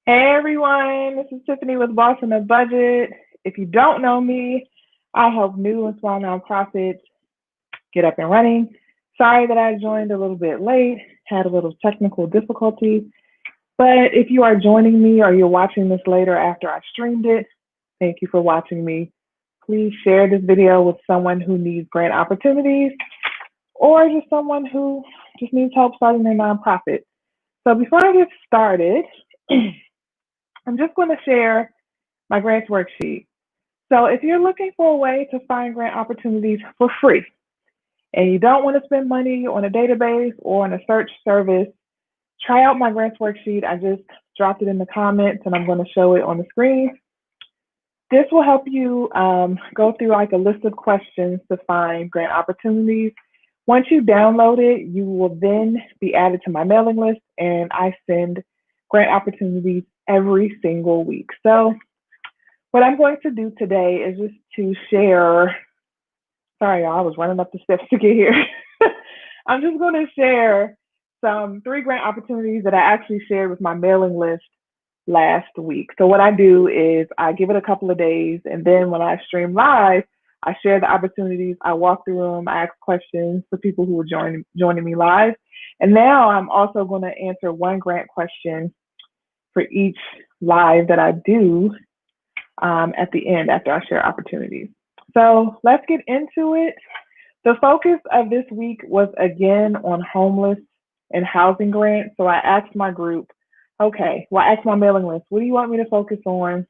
Hey everyone, this is Tiffany with Boss on a Budget. If you don't know me, I help new and small nonprofits get up and running. Sorry that I joined a little bit late, had a little technical difficulty, but if you are joining me or you're watching this later after I streamed it, thank you for watching me. Please share this video with someone who needs grant opportunities or just someone who just needs help starting their nonprofit. So before I get started, I'm just going to share my grants worksheet. So if you're looking for a way to find grant opportunities for free and you don't want to spend money on a database or on a search service, try out my grants worksheet. I just dropped it in the comments and I'm going to show it on the screen. This will help you go through like a list of questions to find grant opportunities. Once you download it, you will then be added to my mailing list and I send grant opportunities every single week. So what I'm going to do today is just to share, sorry, y'all, I was running up the steps to get here. I'm just going to share some 3 grant opportunities that I actually shared with my mailing list last week. So what I do is I give it a couple of days, and then when I stream live, I share the opportunities, I walk through them, I ask questions for people who are joining me live. And now I'm also going to answer one grant question for each live that I do at the end after I share opportunities. So let's get into it. The focus of this week was again on homeless and housing grants. So I asked my group, I asked my mailing list, what do you want me to focus on?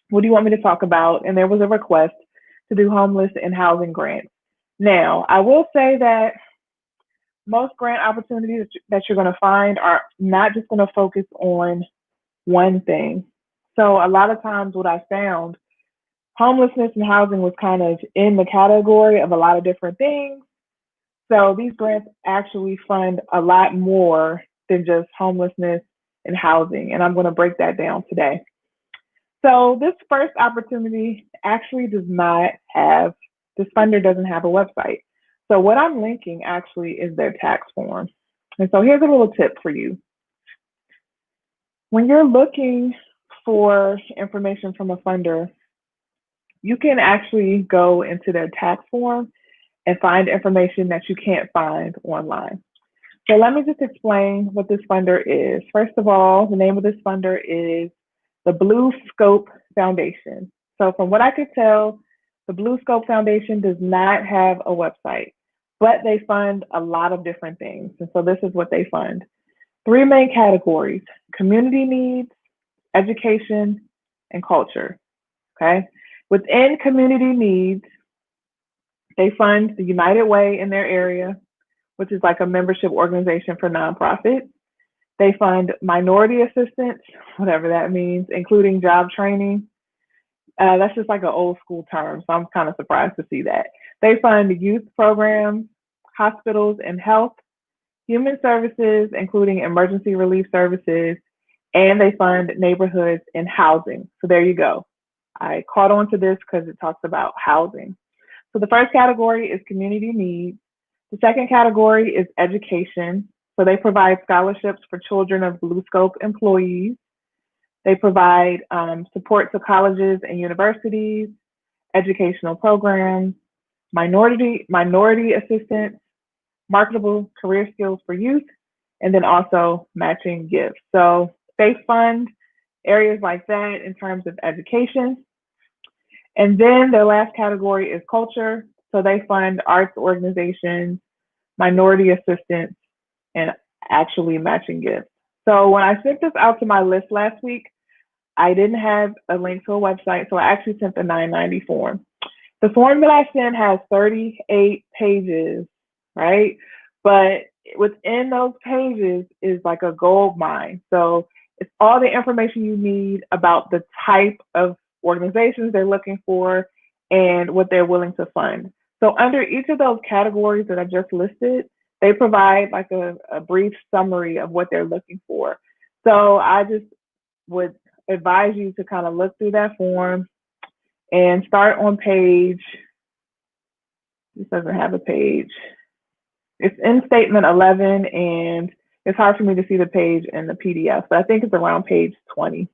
What do you want me to talk about? And there was a request to do homeless and housing grants. Now, I will say that most grant opportunities that you're going to find are not just going to focus on one thing. So a lot of times what I found, homelessness and housing was kind of in the category of a lot of different things. So these grants actually fund a lot more than just homelessness and housing. And I'm going to break that down today. So this first opportunity actually this funder doesn't have a website. So what I'm linking actually is their tax form. And so here's a little tip for you. When you're looking for information from a funder, you can actually go into their tax form and find information that you can't find online. So let me just explain what this funder is. First of all, the name of this funder is the Blue Scope Foundation. So from what I could tell, the Blue Scope Foundation does not have a website, but they fund a lot of different things. And so this is what they fund. 3 main categories: community needs, education, and culture. Okay. Within community needs, they fund the United Way in their area, which is like a membership organization for nonprofits. They fund minority assistance, whatever that means, including job training. That's just like an old school term, so I'm kind of surprised to see that. They fund youth programs, hospitals and health, human services, including emergency relief services, and they fund neighborhoods and housing. So there you go. I caught on to this because it talks about housing. So the first category is community needs. The second category is education. So they provide scholarships for children of Blue Scope employees. They provide support to colleges and universities, educational programs, minority assistance, marketable career skills for youth, and then also matching gifts. So they fund areas like that in terms of education. And then their last category is culture. So they fund arts organizations, minority assistance, and actually matching gifts. So when I sent this out to my list last week, I didn't have a link to a website, so I actually sent the 990 form. The form that I sent has 38 pages, right? But within those pages is like a gold mine. So it's all the information you need about the type of organizations they're looking for and what they're willing to fund. So under each of those categories that I just listed, they provide like a brief summary of what they're looking for. So I just would advise you to kind of look through that form and start on page, this doesn't have a page. It's in statement 11 and It's hard for me to see the page in the PDF, but I think it's around page 20.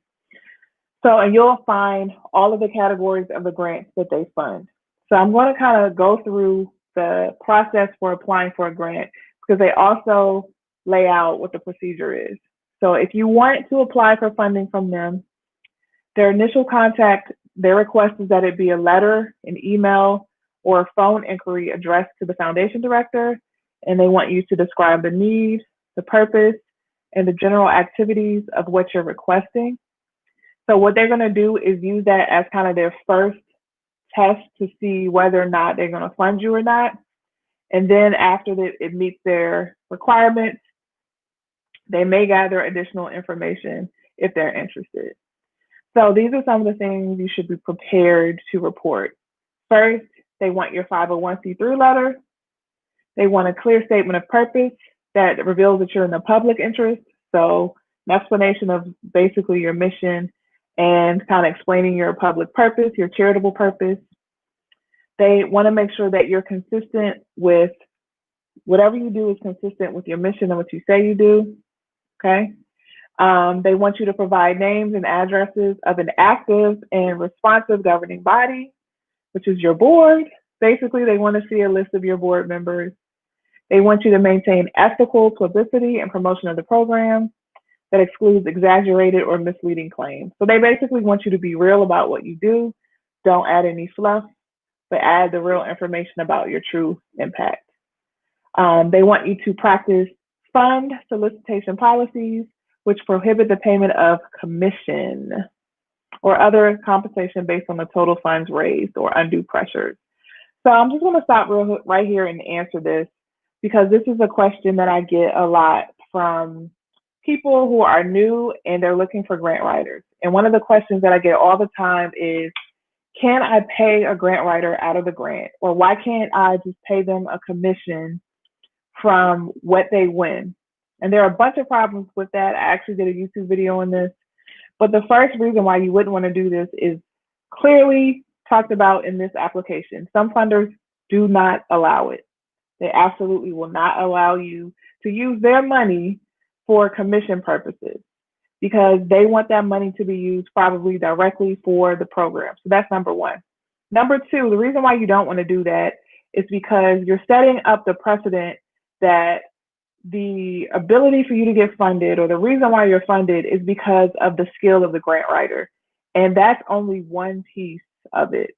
So, and you'll find all of the categories of the grants that they fund. So I'm going to kind of go through the process for applying for a grant because they also lay out what the procedure is. So if you want to apply for funding from them, their initial contact, their request is that it be a letter, an email, or a phone inquiry addressed to the foundation director, and they want you to describe the need, the purpose, and the general activities of what you're requesting. So what they're going to do is use that as kind of their first test to see whether or not they're going to fund you or not. And then after it meets their requirements, they may gather additional information if they're interested. So these are some of the things you should be prepared to report. First, they want your 501c3 letter. They want a clear statement of purpose that reveals that you're in the public interest. So an explanation of basically your mission and kind of explaining your public purpose, your charitable purpose. They want to make sure that you're consistent with whatever you do is consistent with your mission and what you say you do. Okay. They want you to provide names and addresses of an active and responsive governing body, which is your board. Basically, they want to see a list of your board members. They want you to maintain ethical publicity and promotion of the program that excludes exaggerated or misleading claims. So they basically want you to be real about what you do. Don't add any fluff, but add the real information about your true impact. They want you to practice fund solicitation policies, which prohibit the payment of commission or other compensation based on the total funds raised or undue pressures. So I'm just going to stop right here and answer this because this is a question that I get a lot from people who are new and they're looking for grant writers. And one of the questions that I get all the time is, can I pay a grant writer out of the grant? Or why can't I just pay them a commission from what they win? And there are a bunch of problems with that. I actually did a YouTube video on this. But the first reason why you wouldn't want to do this is clearly talked about in this application. Some funders do not allow it. They absolutely will not allow you to use their money for commission purposes because they want that money to be used probably directly for the program. So that's number one. Number two, the reason why you don't want to do that is because you're setting up the precedent that the ability for you to get funded or the reason why you're funded is because of the skill of the grant writer. And that's only one piece of it.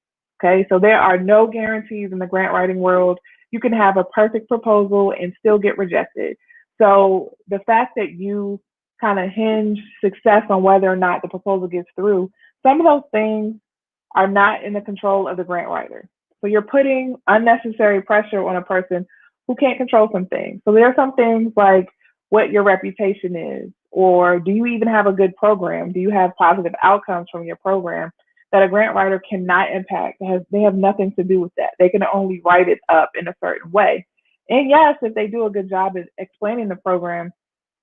Okay, so there are no guarantees in the grant writing world. You can have a perfect proposal and still get rejected. So the fact that you kind of hinge success on whether or not the proposal gets through, some of those things are not in the control of the grant writer. So you're putting unnecessary pressure on a person who can't control some things. So there are some things like what your reputation is, or do you even have a good program? Do you have positive outcomes from your program that a grant writer cannot impact? They have nothing to do with that. They can only write it up in a certain way. And yes, if they do a good job at explaining the program,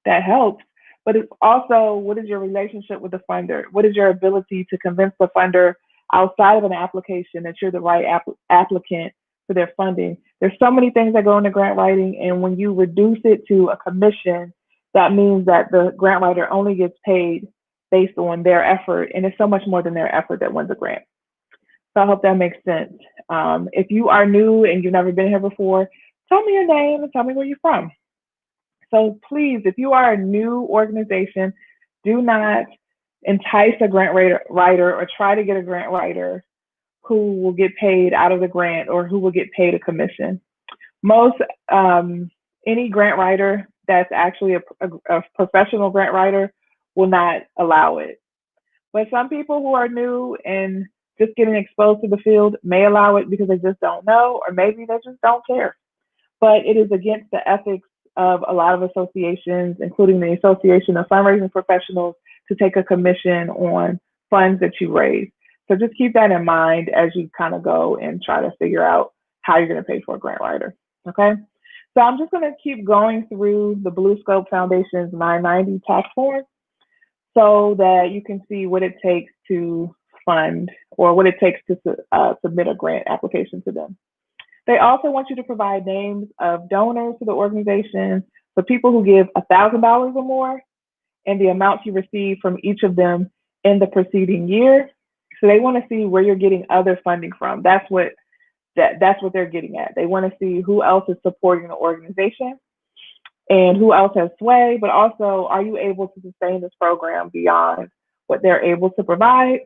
that helps. But it's also, what is your relationship with the funder? What is your ability to convince the funder outside of an application that you're the right applicant for their funding? There's so many things that go into grant writing, and when you reduce it to a commission, that means that the grant writer only gets paid based on their effort, and it's so much more than their effort that wins a grant. So I hope that makes sense. If you are new and you've never been here before, tell me your name and tell me where you're from. So please, if you are a new organization, do not entice a grant writer or try to get a grant writer who will get paid out of the grant or who will get paid a commission. Any grant writer that's actually a professional grant writer will not allow it. But some people who are new and just getting exposed to the field may allow it because they just don't know, or maybe they just don't care. But it is against the ethics of a lot of associations, including the Association of Fundraising Professionals, to take a commission on funds that you raise. So just keep that in mind as you kind of go and try to figure out how you're going to pay for a grant writer. Okay. So I'm just going to keep going through the Blue Scope Foundation's 990 tax form so that you can see what it takes to fund or what it takes to submit a grant application to them. They also want you to provide names of donors to the organization So people who give $1,000 or more and the amounts you receive from each of them in the preceding year. So they want to see where you're getting other funding from. That's what they're getting at. They want to see who else is supporting the organization and who else has sway, but also, are you able to sustain this program beyond what they're able to provide?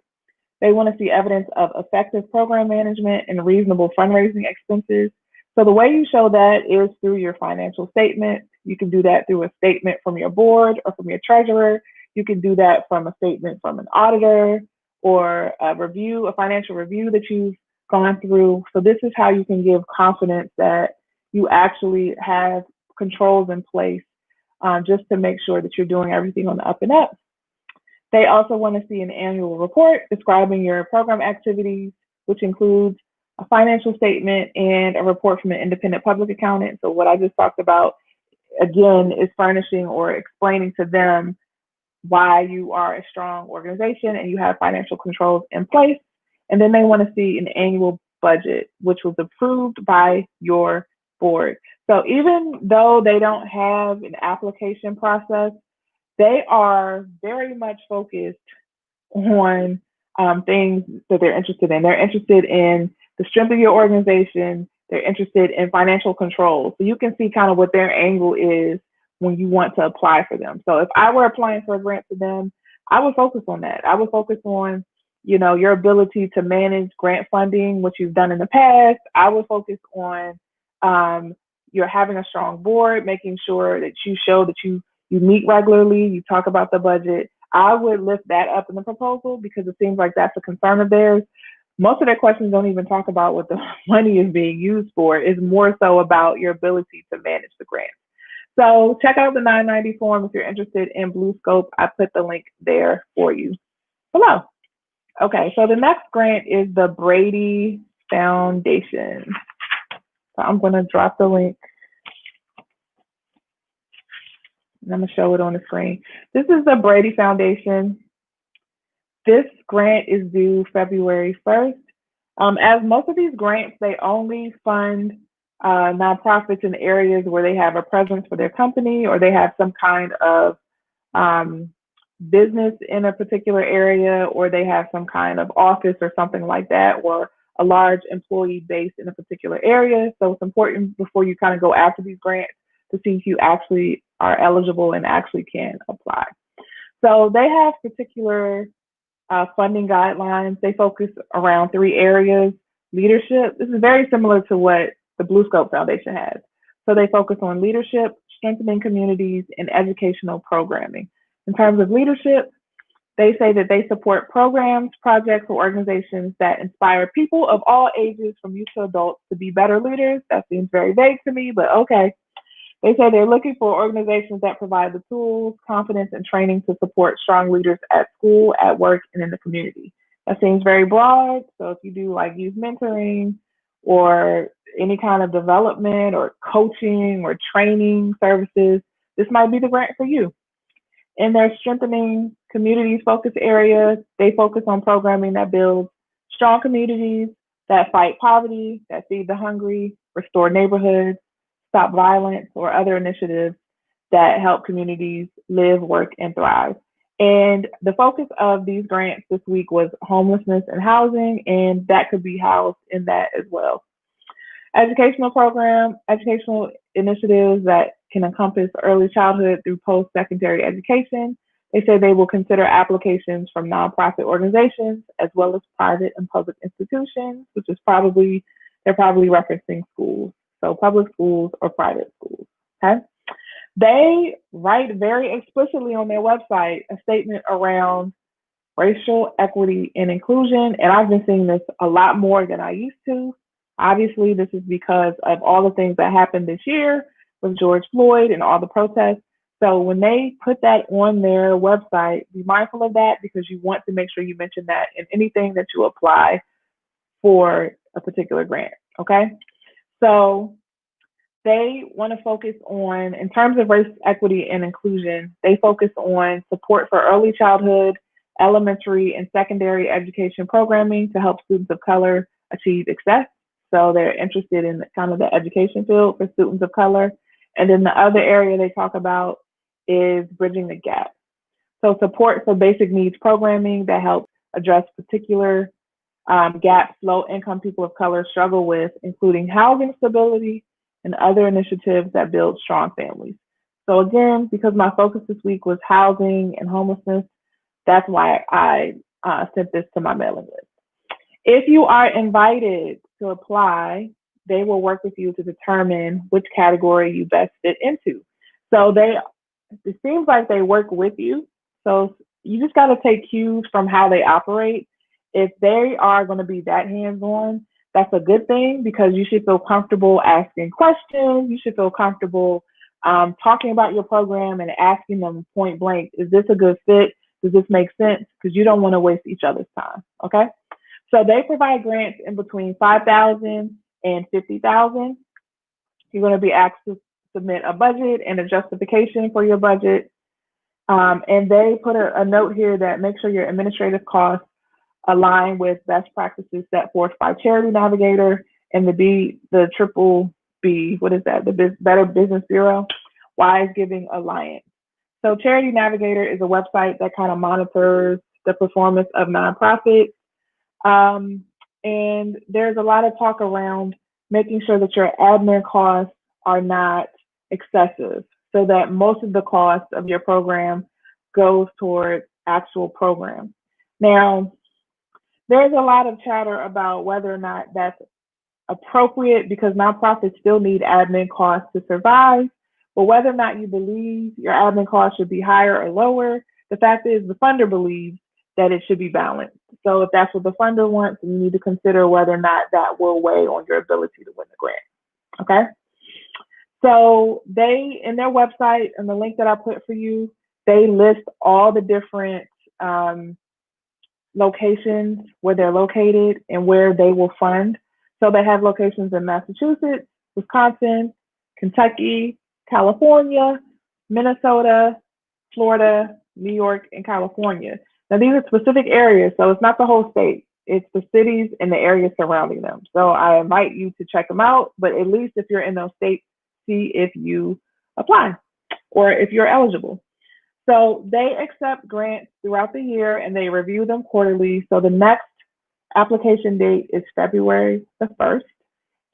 They want to see evidence of effective program management and reasonable fundraising expenses. So the way you show that is through your financial statement. You can do that through a statement from your board or from your treasurer. You can do that from a statement from an auditor or a financial review that you've gone through. So this is how you can give confidence that you actually have controls in place, just to make sure that you're doing everything on the up and up. They also want to see an annual report describing your program activities, which includes a financial statement and a report from an independent public accountant. So what I just talked about, again, is furnishing or explaining to them why you are a strong organization and you have financial controls in place. And then they want to see an annual budget, which was approved by your board. So even though they don't have an application process, they are very much focused on things that they're interested in. They're interested in the strength of your organization. They're interested in financial control. So you can see kind of what their angle is when you want to apply for them. So if I were applying for a grant for them, I would focus on that. I would focus on, your ability to manage grant funding, which you've done in the past. I would focus on you're having a strong board, making sure that you show that you meet regularly, you talk about the budget. I would lift that up in the proposal because it seems like that's a concern of theirs. Most of their questions don't even talk about what the money is being used for. It's more so about your ability to manage the grant. So check out the 990 form if you're interested in Blue Scope. I put the link there for you below. Okay, so the next grant is the Brady Foundation. So I'm going to drop the link. And I'm going to show it on the screen. This is the Brady Foundation. This grant is due February 1st. As most of these grants, they only fund nonprofits in areas where they have a presence for their company or they have some kind of business in a particular area, or they have some kind of office or something like that, or a large employee base in a particular area. So it's important before you kind of go after these grants to see if you actually are eligible and actually can apply. So they have particular funding guidelines. They focus around 3 areas. Leadership. This is very similar to what the Blue Scope Foundation has. So they focus on leadership, strengthening communities, and educational programming. In terms of leadership, they say that they support programs, projects, or organizations that inspire people of all ages, from youth to adults, to be better leaders. That seems very vague to me, but okay. They say they're looking for organizations that provide the tools, confidence, and training to support strong leaders at school, at work, and in the community. That seems very broad. So if you do like youth mentoring or any kind of development or coaching or training services, this might be the grant for you. In their strengthening communities focus area, they focus on programming that builds strong communities, that fight poverty, that feed the hungry, restore neighborhoods, stop violence, or other initiatives that help communities live, work, and thrive. And the focus of these grants this week was homelessness and housing, and that could be housed in that as well. Educational initiatives that can encompass early childhood through post-secondary education. They say they will consider applications from nonprofit organizations as well as private and public institutions, which is they're probably referencing schools. So public schools or private schools, okay? They write very explicitly on their website a statement around racial equity and inclusion, and I've been seeing this a lot more than I used to. Obviously, this is because of all the things that happened this year with George Floyd and all the protests. So when they put that on their website, be mindful of that because you want to make sure you mention that in anything that you apply for a particular grant, okay? So they want to focus on, in terms of race equity and inclusion, they focus on support for early childhood, elementary, and secondary education programming to help students of color achieve success. So they're interested in kind of the education field for students of color. And then the other area they talk about is bridging the gap. So support for basic needs programming that helps address particular gaps low income people of color struggle with, including housing stability and other initiatives that build strong families. So again, because my focus this week was housing and homelessness, that's why I sent this to my mailing list. If you are invited to apply, they will work with you to determine which category you best fit into. So it seems like they work with you. So you just got to take cues from how they operate. If they are going to be that hands-on, that's a good thing because you should feel comfortable asking questions. You should feel comfortable talking about your program and asking them point blank, is this a good fit? Does this make sense? Because you don't want to waste each other's time, okay? So they provide grants in between $5,000 and $50,000. You're going to be asked to submit a budget and a justification for your budget. And they put a note here that make sure your administrative costs align with best practices set forth by Charity Navigator and the triple B, what is that? The Better Business Bureau, Wise Giving Alliance. So Charity Navigator is a website that kind of monitors the performance of nonprofits. And there's a lot of talk around making sure that your admin costs are not excessive so that most of the cost of your program goes toward actual program. Now, there's a lot of chatter about whether or not that's appropriate because nonprofits still need admin costs to survive. But whether or not you believe your admin costs should be higher or lower, the fact is the funder believes that it should be balanced. So if that's what the funder wants, you need to consider whether or not that will weigh on your ability to win the grant. Okay? So they, in their website, and the link that I put for you, they list all the different locations where they're located and where they will fund. So they have locations in Massachusetts, Wisconsin, Kentucky, California, Minnesota, Florida, New York, and California. Now, these are specific areas, so it's not the whole state. It's the cities and the areas surrounding them. So I invite you to check them out, but at least if you're in those states, see if you apply or if you're eligible. So they accept grants throughout the year and they review them quarterly. So the next application date is February the 1st,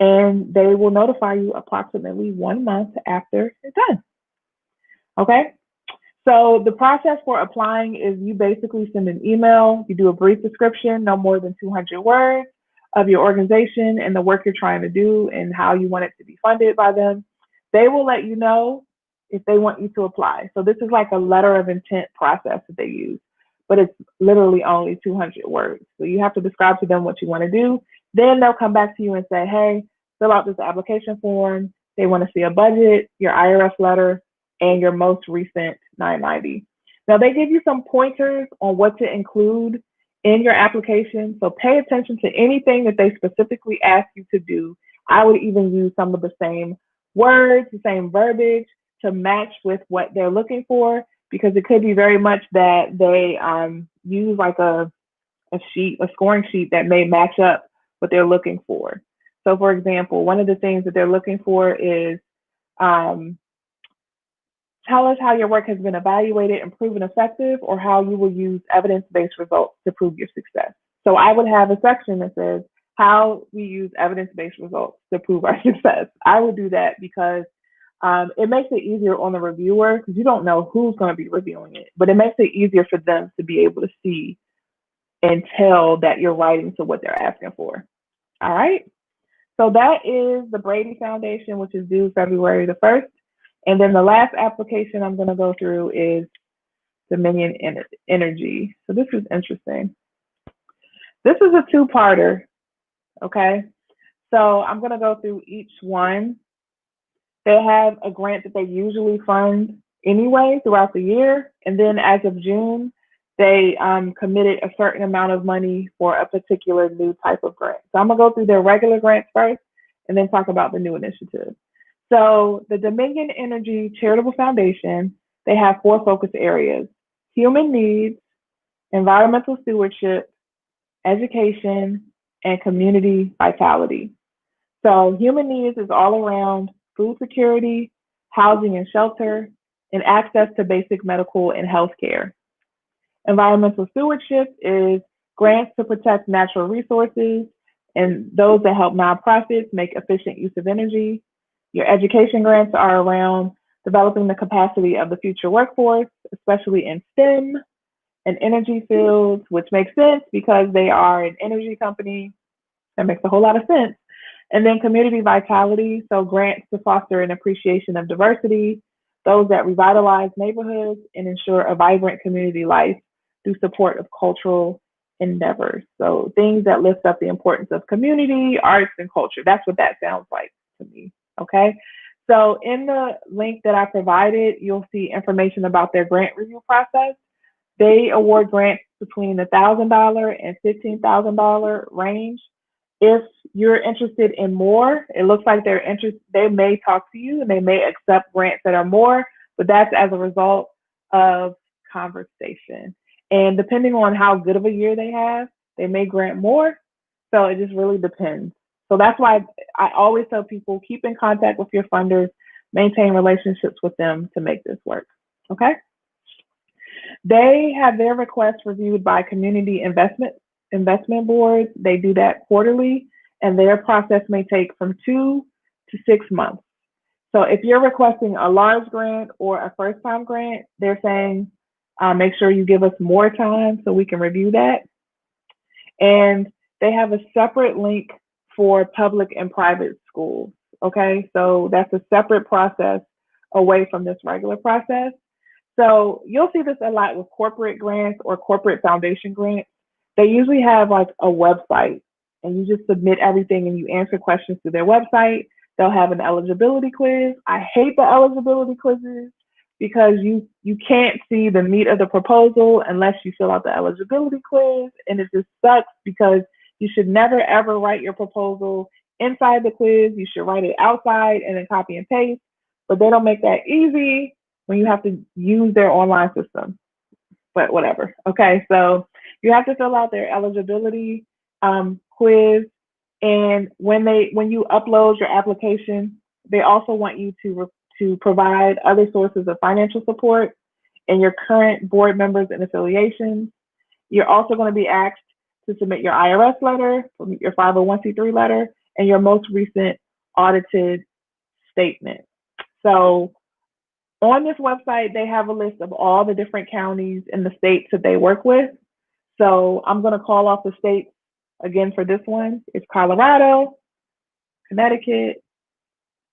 and they will notify you approximately 1 month after it's done. Okay? So the process for applying is you basically send an email, you do a brief description, no more than 200 words of your organization and the work you're trying to do and how you want it to be funded by them. They will let you know if they want you to apply. So this is like a letter of intent process that they use, but it's literally only 200 words. So you have to describe to them what you want to do. Then they'll come back to you and say, hey, fill out this application form. They want to see a budget, your IRS letter, and your most recent 990. Now they give you some pointers on what to include in your application. So pay attention to anything that they specifically ask you to do. I would even use some of the same words, the same verbiage to match with what they're looking for, because it could be very much that they use like a scoring sheet that may match up what they're looking for. So for example, one of the things that they're looking for is tell us how your work has been evaluated and proven effective, or how you will use evidence-based results to prove your success. So I would have a section that says how we use evidence-based results to prove our success. I would do that because it makes it easier on the reviewer because you don't know who's going to be reviewing it, but it makes it easier for them to be able to see and tell that you're writing to what they're asking for. All right. So that is the Brady Foundation, which is due February the 1st. And then the last application I'm going to go through is Dominion Energy. So this is interesting. This is a two-parter, okay? So I'm going to go through each one. They have a grant that they usually fund anyway throughout the year. And then as of June, they committed a certain amount of money for a particular new type of grant. So I'm going to go through their regular grants first and then talk about the new initiative. So the Dominion Energy Charitable Foundation, they have 4 focus areas: human needs, environmental stewardship, education, and community vitality. So human needs is all around food security, housing and shelter, and access to basic medical and health care. Environmental stewardship is grants to protect natural resources and those that help nonprofits make efficient use of energy. Your education grants are around developing the capacity of the future workforce, especially in STEM and energy fields, which makes sense because they are an energy company. That makes a whole lot of sense. And then community vitality, so grants to foster an appreciation of diversity, those that revitalize neighborhoods and ensure a vibrant community life through support of cultural endeavors. So things that lift up the importance of community, arts, and culture. That's what that sounds like to me. Okay. So in the link that I provided, you'll see information about their grant review process. They award grants between the $1,000 and $15,000 range. If you're interested in more, it looks like they may talk to you and they may accept grants that are more, but that's as a result of conversation. And depending on how good of a year they have, they may grant more. So it just really depends. So that's why I always tell people, keep in contact with your funders, maintain relationships with them to make this work. Okay? They have their requests reviewed by community investment boards. They do that quarterly, and their process may take from 2 to 6 months. So if you're requesting a large grant or a first-time grant, they're saying, make sure you give us more time so we can review that. And they have a separate link for public and private schools. Okay, so that's a separate process away from this regular process. So you'll see this a lot with corporate grants or corporate foundation grants. They usually have like a website and you just submit everything and you answer questions through their website. They'll have an eligibility quiz. I hate the eligibility quizzes because you can't see the meat of the proposal unless you fill out the eligibility quiz. And it just sucks because you should never ever write your proposal inside the quiz. You should write it outside and then copy and paste, but they don't make that easy when you have to use their online system, but whatever. Okay, so you have to fill out their eligibility quiz, and when you upload your application, they also want you to provide other sources of financial support and your current board members and affiliations. You're also going to be asked to submit your IRS letter, your 501c3 letter, and your most recent audited statement. So on this website, they have a list of all the different counties in the states that they work with. So I'm going to call off the states again for this one. It's Colorado, Connecticut,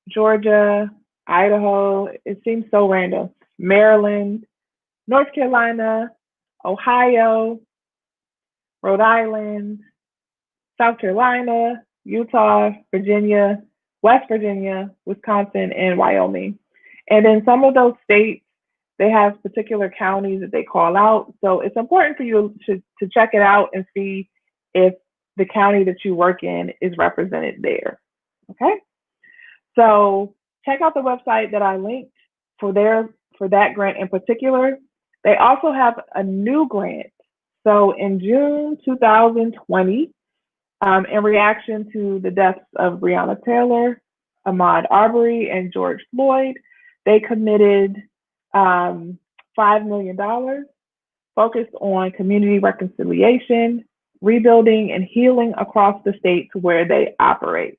Georgia, Idaho. It seems so random. Maryland, North Carolina, Ohio, Rhode Island, South Carolina, Utah, Virginia, West Virginia, Wisconsin, and Wyoming. And in some of those states, they have particular counties that they call out. So it's important for you to check it out and see if the county that you work in is represented there. Okay? So check out the website that I linked for that grant in particular. They also have a new grant. So in June 2020, in reaction to the deaths of Breonna Taylor, Ahmaud Arbery, and George Floyd, they committed $5 million focused on community reconciliation, rebuilding, and healing across the states where they operate.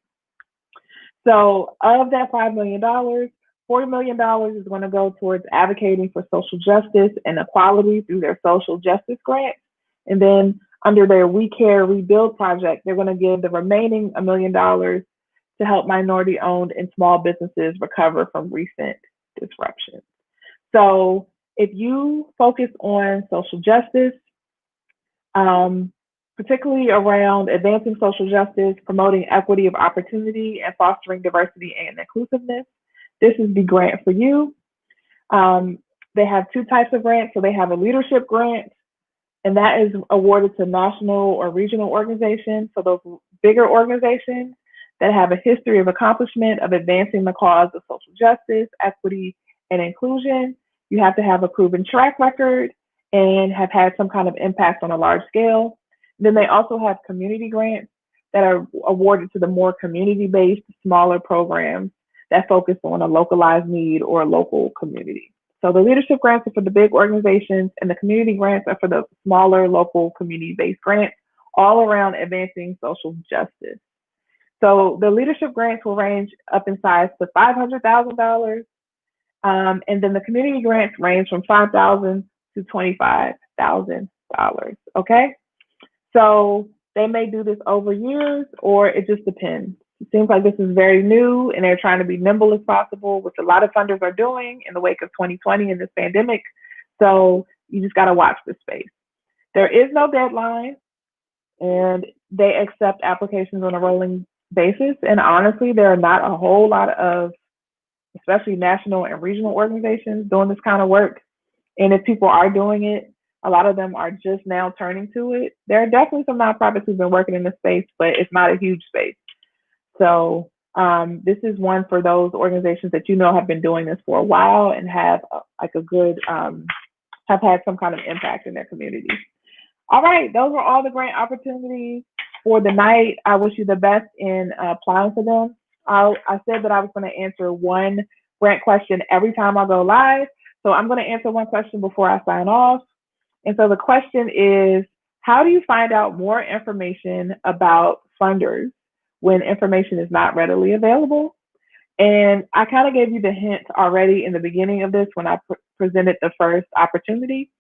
So of that $5 million, $40 million is going to go towards advocating for social justice and equality through their social justice grants. And then under their We Care Rebuild project, they're going to give the remaining $1 million to help minority-owned and small businesses recover from recent disruptions. So if you focus on social justice, particularly around advancing social justice, promoting equity of opportunity, and fostering diversity and inclusiveness, this is the grant for you. They have two types of grants. So they have a leadership grant, and that is awarded to national or regional organizations. So those bigger organizations that have a history of accomplishment of advancing the cause of social justice, equity, and inclusion. You have to have a proven track record and have had some kind of impact on a large scale. Then they also have community grants that are awarded to the more community-based, smaller programs that focus on a localized need or a local community. So the leadership grants are for the big organizations, and the community grants are for the smaller local community-based grants, all around advancing social justice. So the leadership grants will range up in size to $500,000, and then the community grants range from $5,000 to $25,000. Okay, so they may do this over years, or it just depends. It seems like this is very new, and they're trying to be nimble as possible, which a lot of funders are doing in the wake of 2020 and this pandemic. So you just got to watch this space. There is no deadline, and they accept applications on a rolling basis. And honestly, there are not a whole lot of, especially national and regional organizations, doing this kind of work. And if people are doing it, a lot of them are just now turning to it. There are definitely some nonprofits who've been working in this space, but it's not a huge space. So this is one for those organizations that have been doing this for a while and have have had some kind of impact in their community. All right, those were all the grant opportunities for the night. I wish you the best in applying for them. I said that I was going to answer one grant question every time I go live. So I'm going to answer one question before I sign off. And so the question is, how do you find out more information about funders when information is not readily available? And I kind of gave you the hint already in the beginning of this when I presented the first opportunity.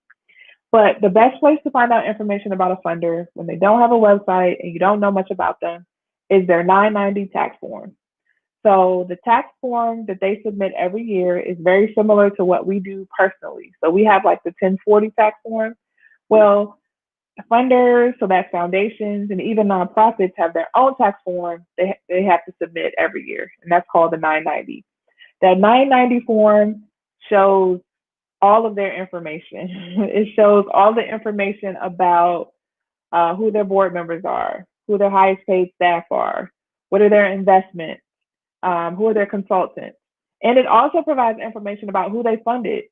But the best place to find out information about a funder when they don't have a website and you don't know much about them is their 990 tax form. So the tax form that they submit every year is very similar to what we do personally. So we have like the 1040 tax form. Well, funders, so that's foundations and even nonprofits, have their own tax form they have to submit every year, and that's called the 990. That 990 form shows all of their information. It shows all the information about who their board members are, who their highest paid staff are, what are their investments, who are their consultants. And it also provides information about who they funded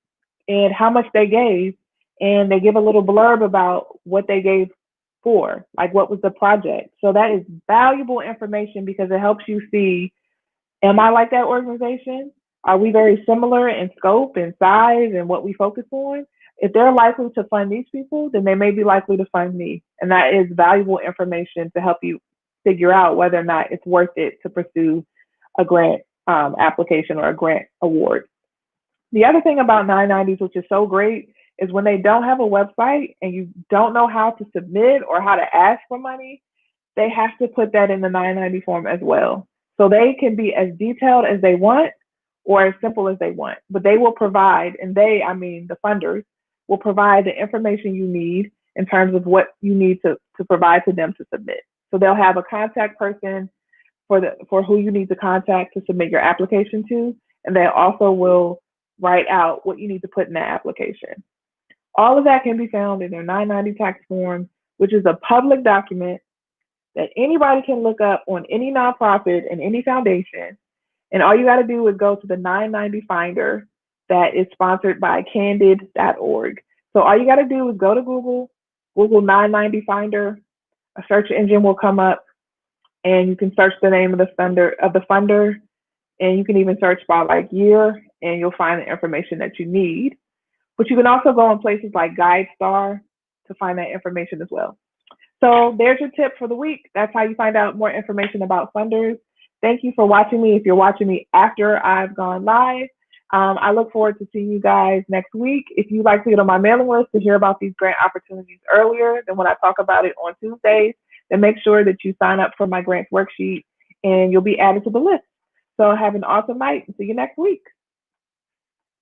and how much they gave. And they give a little blurb about what they gave for, like what was the project. So that is valuable information because it helps you see, am I like that organization? Are we very similar in scope and size and what we focus on? If they're likely to fund these people, then they may be likely to fund me. And that is valuable information to help you figure out whether or not it's worth it to pursue a grant application or a grant award. The other thing about 990s, which is so great, is when they don't have a website and you don't know how to submit or how to ask for money, they have to put that in the 990 form as well. So they can be as detailed as they want or as simple as they want, but they will provide, and the funders will provide the information you need in terms of what you need to provide to them to submit. So they'll have a contact person for who you need to contact to submit your application to, and they also will write out what you need to put in that application. All of that can be found in their 990 tax form, which is a public document that anybody can look up on any nonprofit and any foundation. And all you got to do is go to the 990 Finder that is sponsored by candid.org. So all you got to do is go to Google 990 Finder, a search engine will come up, and you can search the name of the funder, and you can even search by like year, and you'll find the information that you need. But you can also go on places like GuideStar to find that information as well. So there's your tip for the week. That's how you find out more information about funders. Thank you for watching me. If you're watching me after I've gone live, I look forward to seeing you guys next week. If you'd like to get on my mailing list to hear about these grant opportunities earlier than when I talk about it on Tuesdays, then make sure that you sign up for my grants worksheet and you'll be added to the list. So have an awesome night and see you next week.